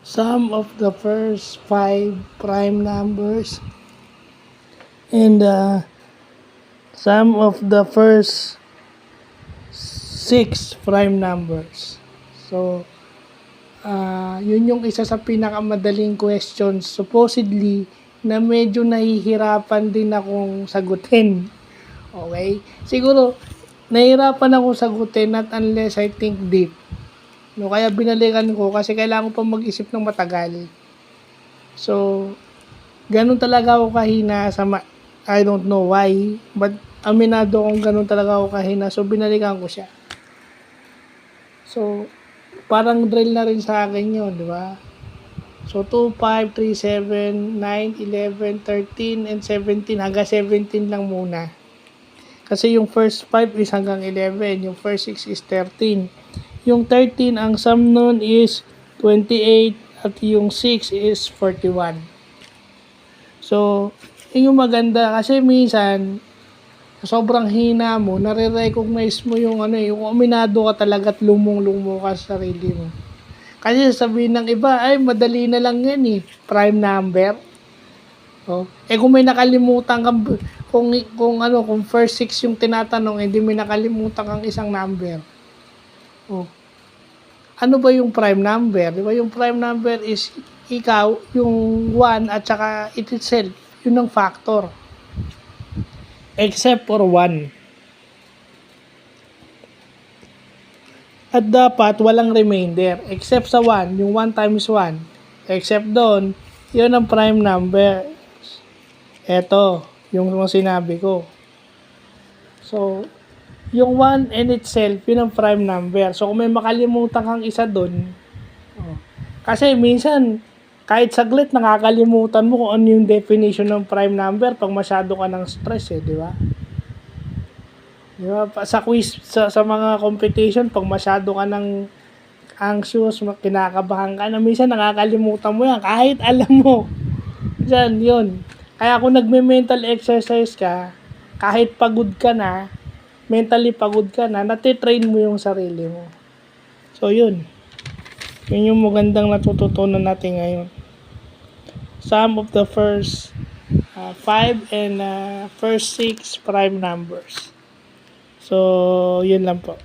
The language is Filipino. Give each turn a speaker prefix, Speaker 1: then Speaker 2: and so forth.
Speaker 1: sum of the first 5 prime numbers and sum of the first 6 prime numbers. So, yun yung isa sa pinakamadaling questions supposedly na medyo nahihirapan din akong sagutin. Okay? Siguro, nahihirapan akong sagutin not unless I think deep. No, kaya binalikan ko kasi kailangan ko pa mag-isip ng matagal. So, ganun talaga ako kahina sa I don't know why, but aminado kong ganun talaga ako kahina. So, binalikan ko siya. So, parang drill na rin sa akin yun, di ba? So, 2, 5, 3, 7, 9, 11, 13, and 17. Hanggang 17 lang muna. Kasi yung first 5 is hanggang 11. Yung first 6 is 13. Yung 13, ang sum nun is 28 at yung 6 is 41. So, yun yung maganda kasi minsan sobrang hina mo, nare-recognize mo yung yung aminado ka talaga at lumong-lumo ka sa sarili mo. Kasi sabihin ng iba, ay madali na lang yan prime number. Oh. Kung may nakalimutan kang kung first 6 yung tinatanong, hindi may nakalimutan kang isang number. Oh. Ano ba yung prime number? Di ba yung prime number is ikaw, yung 1 at saka it itself. Yun ang factor. Except for 1. At dapat walang remainder. Except sa 1, yung 1 times 1. Except doon, yun ang prime number. Eto, yung sinabi ko. So, yung 1 in itself, yun ang prime number. So, kung may makalimutan kang isa doon, kasi minsan, kahit saglit, nakakalimutan mo kung ano yung definition ng prime number pag masyado ka ng stress di ba? Di ba? Sa quiz, sa mga competition, pag masyado ka ng anxious, kinakabahan ka na, minsan nakakalimutan mo yan, kahit alam mo. Diyan, yun. Kaya kung nagme-mental exercise ka, kahit pagod ka na, mentally pagod ka na, natitrain mo yung sarili mo. So, yun. Yun yung magandang natututunan natin ngayon. Sum of the first 5 and first 6 prime numbers. So, yun lang po.